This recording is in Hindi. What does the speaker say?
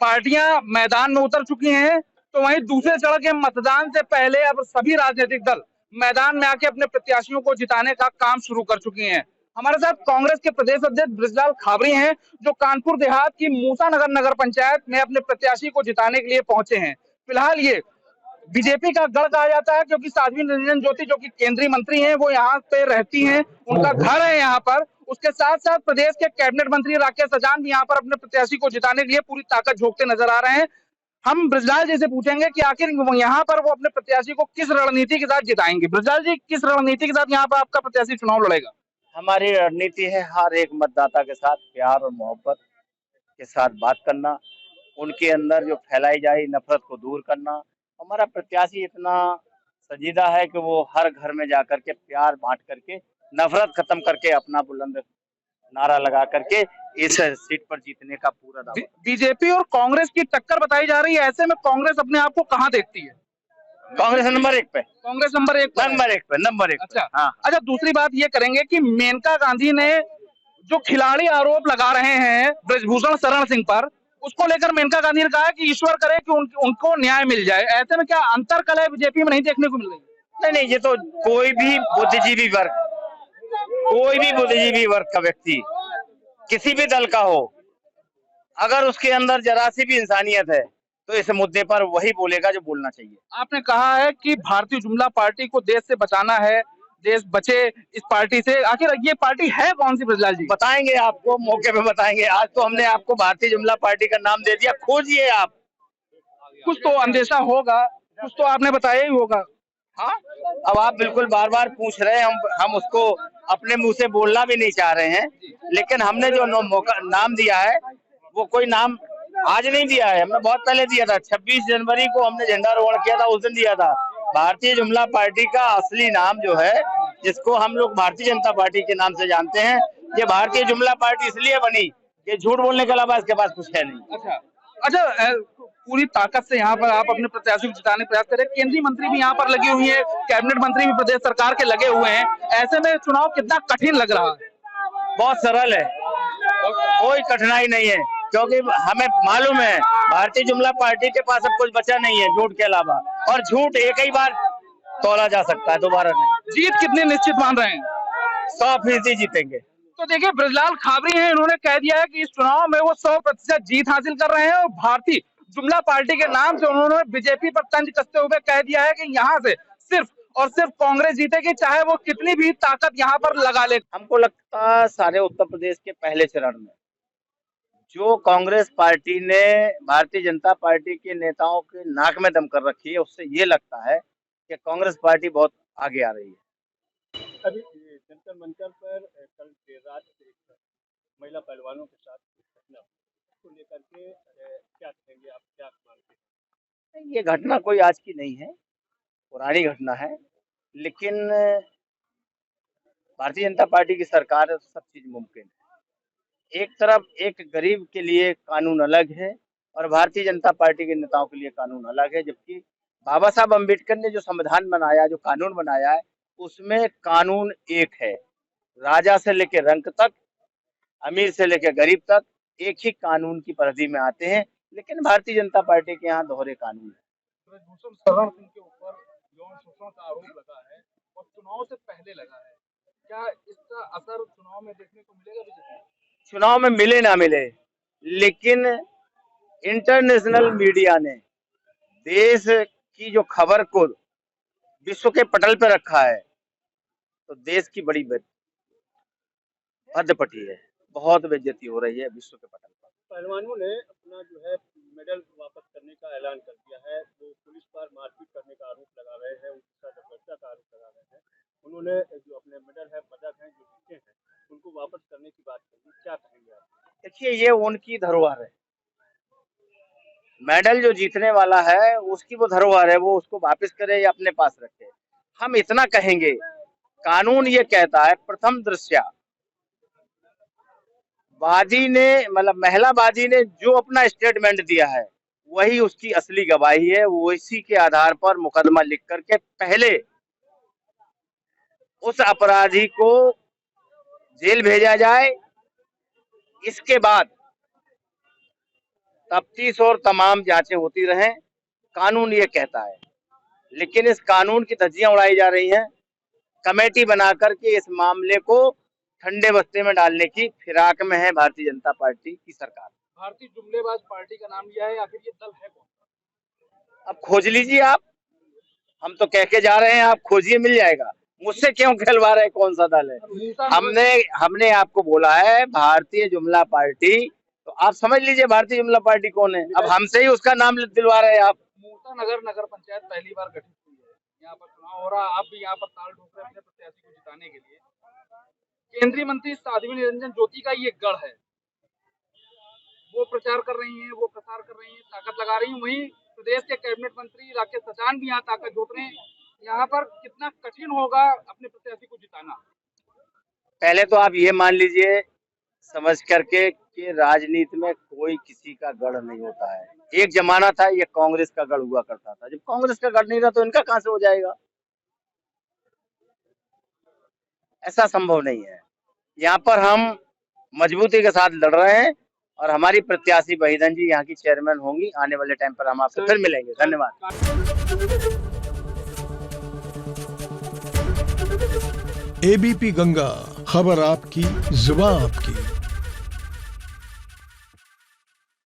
पार्टियां मैदान में उतर चुकी हैं, तो वहीं दूसरे चरण के मतदान से पहले अब सभी राजनीतिक दल मैदान में आके अपने प्रत्याशियों को जिताने का काम शुरू कर चुकी हैं। हमारे साथ कांग्रेस के प्रदेश अध्यक्ष बृजलाल खाबरी हैं, जो कानपुर देहात की मूसा नगर नगर पंचायत में अपने प्रत्याशी को जिताने के लिए पहुंचे हैं। फिलहाल ये बीजेपी का गढ़ कहा जाता है, क्योंकि साध्वी निरंजन ज्योति जो कि केंद्रीय मंत्री हैं, वो यहाँ पे रहती हैं, उनका घर है यहाँ पर। उसके साथ साथ प्रदेश के कैबिनेट मंत्री राकेश अजान भी यहाँ पर अपने प्रत्याशी को जिताने के लिए पूरी ताकत झोंकते नजर आ रहे हैं। हम ब्रजलाल जी से पूछेंगे कि आखिर यहाँ पर वो अपने प्रत्याशी को किस रणनीति के साथ जिताएंगे। ब्रजलाल जी, किस रणनीति के साथ यहाँ पर आपका प्रत्याशी चुनाव लड़ेगा? हमारी रणनीति है हर एक मतदाता के साथ प्यार और मोहब्बत के साथ बात करना, उनके अंदर जो फैलाई जाए नफरत को दूर करना। हमारा प्रत्याशी इतना संजीदा है कि वो हर घर में जाकर के प्यार बांट करके नफरत खत्म करके अपना बुलंद नारा लगा करके इस सीट पर जीतने का पूरा दावा। बीजेपी और कांग्रेस की टक्कर बताई जा रही है, ऐसे में कांग्रेस अपने आप को कहाँ देखती है? कांग्रेस नंबर 1 पे। कांग्रेस नंबर एक नंबर एक। अच्छा हाँ। अच्छा, दूसरी बात ये करेंगे कि मेनका गांधी ने जो खिलाड़ी आरोप लगा रहे हैं ब्रजभूषण शरण सिंह पर, उसको लेकर मेनका गांधी ने कहा कि ईश्वर करे कि उनको न्याय मिल जाए। ऐसे में क्या अंतर कलह बीजेपी में नहीं देखने को मिल रही? नहीं, ये तो कोई भी बुद्धिजीवी वर्ग का व्यक्ति किसी भी दल का हो, अगर उसके अंदर जरा सी भी इंसानियत है तो इस मुद्दे पर वही बोलेगा जो बोलना चाहिए। आपने कहा है कि भारतीय जुमला पार्टी को देश से बचाना है, देश बचे इस पार्टी से। आखिर ये पार्टी है कौन सी ब्रजलाल जी? बताएंगे आपको, मौके पे बताएंगे। आज तो हमने आपको भारतीय जुमला पार्टी का नाम दे दिया, खोजिए आप। कुछ तो अंदेशा होगा, कुछ तो आपने बताया ही होगा। हाँ, अब आप बिल्कुल बार बार पूछ रहे हैं, हम उसको अपने मुंह से बोलना भी नहीं चाह रहे हैं, लेकिन हमने जो नाम दिया है वो कोई नाम आज नहीं दिया है, हमने बहुत पहले दिया था। 26 जनवरी को हमने झंडारोहण किया था, उस दिन दिया था। भारतीय जुमला पार्टी का असली नाम जो है, जिसको हम लोग भारतीय जनता पार्टी के नाम से जानते हैं, ये भारतीय जुमला पार्टी इसलिए बनी कि झूठ बोलने के अलावा इसके पास कुछ है नहीं। अच्छा अच्छा, पूरी ताकत से यहाँ पर आप अपने प्रत्याशी को जिताने का प्रयास करें। केंद्रीय मंत्री भी यहाँ पर लगी हुई है, कैबिनेट मंत्री भी प्रदेश सरकार के लगे हुए हैं। ऐसे में चुनाव कितना कठिन लग रहा है? बहुत सरल है, कोई कठिनाई नहीं है, क्योंकि हमें मालूम है भारतीय जुमला पार्टी के पास अब कुछ बचा नहीं है झूठ के अलावा, और झूठ एक ही बार तोला जा सकता है, दोबारा नहीं। जीत कितनी निश्चित मान रहे हैं? 100% जीतेंगे। तो देखिए, बृजलाल खाबरी हैं, इन्होंने कह दिया है कि इस चुनाव में वो 100% जीत हासिल कर रहे हैं, और भारतीय जुमला पार्टी के नाम से उन्होंने बीजेपी पर तंज कसते हुए कह दिया है कि यहाँ से सिर्फ और सिर्फ कांग्रेस जीतेगी, चाहे वो कितनी भी ताकत यहाँ पर लगा ले। हमको लगता है सारे उत्तर प्रदेश के पहले चरण में जो कांग्रेस पार्टी ने भारतीय जनता पार्टी के नेताओं के नाक में दम कर रखी है, उससे ये लगता है कि कांग्रेस पार्टी बहुत आगे आ रही है। अभी जंतर मंतर पर कल देर रात एक महिला पहलवानों के साथ घटना को लेकर के क्या कहेंगे आप, क्या मानते हैं? ये घटना कोई आज की नहीं है, पुरानी घटना है, लेकिन भारतीय जनता पार्टी की सरकार है तो सब चीज मुमकिन है। एक तरफ एक गरीब के लिए कानून अलग है और भारतीय जनता पार्टी के नेताओं के लिए कानून अलग है, जबकि बाबा साहब अम्बेडकर ने जो संविधान बनाया, जो कानून बनाया है, उसमें कानून एक है। राजा से लेकर रंक तक, अमीर से लेकर गरीब तक एक ही कानून की परिधि में आते हैं, लेकिन भारतीय जनता पार्टी के यहाँ दोहरे कानून है। ब्रजभूषण शरण सिंह के ऊपर यौन शोषण का आरोप लगा है और चुनाव से पहले लगा है, क्या इसका असर चुनाव में देखने को मिलेगा बीजेपी? चुनाव में मिले ना मिले, लेकिन इंटरनेशनल मीडिया ने देश की जो खबर को विश्व के पटल पर रखा है, तो देश की बड़ी अधपटी है, बहुत बेइज्जती हो रही है विश्व के पटल पर। पहलवानों ने अपना जो है मेडल वापस करने का ऐलान कर दिया है, वो पुलिस पर मारपीट करने का आरोप लगा रहे हैं, उनके साथ अपहत्या का आरोप लगा रहे हैं। उन्होंने जो अपने मेडल है, पदक है जो जीते हैं, उनको वापस करने की बात कही, क्या कहेंगे आप? देखिए, ये उनकी धरोहर है, मेडल जो जीतने वाला है उसकी वो धरोहर है, वो उसको वापस करे या अपने पास रखे। हम इतना कहेंगे, कानून ये कहता है प्रथम दृष्टया बाजी ने, मतलब महिला बाजी ने जो अपना स्टेटमेंट दिया है वही उसकी असली गवाही है, वो इसी के आधार पर मुकदमा लिख करके पहले उस अपराधी को जेल भेजा जाए, इसके बाद तफ्तीश और तमाम जांचें होती रहें, कानून ये कहता है। लेकिन इस कानून की धज्जियां उड़ाई जा रही हैं, कमेटी बना करके इस मामले को ठंडे बस्ते में डालने की फिराक में है भारतीय जनता पार्टी की सरकार। भारतीय जुमलेबाज पार्टी का नाम लिया है, आखिर ये दल है कौन? अब खोज लीजिए आप, हम तो कह के जा रहे हैं, आप खोजिए, मिल जाएगा। मुझसे क्यों कहलवा रहे कौन सा दल है? हमने आपको बोला है भारतीय जुमला पार्टी, तो आप समझ लीजिए भारतीय जुमला पार्टी कौन है। अब हमसे ही उसका नाम दिलवा रहे हैं आप। मूसा नगर नगर पंचायत पहली बार गठित हुई है, यहाँ पर चुनाव हो रहा, आप भी यहाँ पर ताल ठोक रहे हैं अपने प्रत्याशी को जिताने के लिए। केंद्रीय मंत्री साध्वी निरंजन ज्योति का ये गढ़ है, वो प्रचार कर रही हैं, वो प्रसार कर रही हैं, ताकत लगा रही हैं। वहीं प्रदेश के कैबिनेट मंत्री राकेश सचान भी यहाँ ताकत जोत रहे हैं। यहाँ पर कितना कठिन होगा अपने प्रत्याशी को जिताना? पहले तो आप ये मान लीजिए समझ करके कि राजनीति में कोई किसी का गढ़ नहीं होता है। एक जमाना था ये कांग्रेस का गढ़ हुआ करता था, जब कांग्रेस का गढ़ नहीं रहा तो इनका कहां से हो जाएगा? ऐसा संभव नहीं है। यहाँ पर हम मजबूती के साथ लड़ रहे हैं और हमारी प्रत्याशी वहीदन जी यहाँ की चेयरमैन होंगी। आने वाले टाइम पर हम आपसे फिर मिलेंगे। धन्यवाद। एबीपी गंगा, खबर आपकी, जुबान आपकी।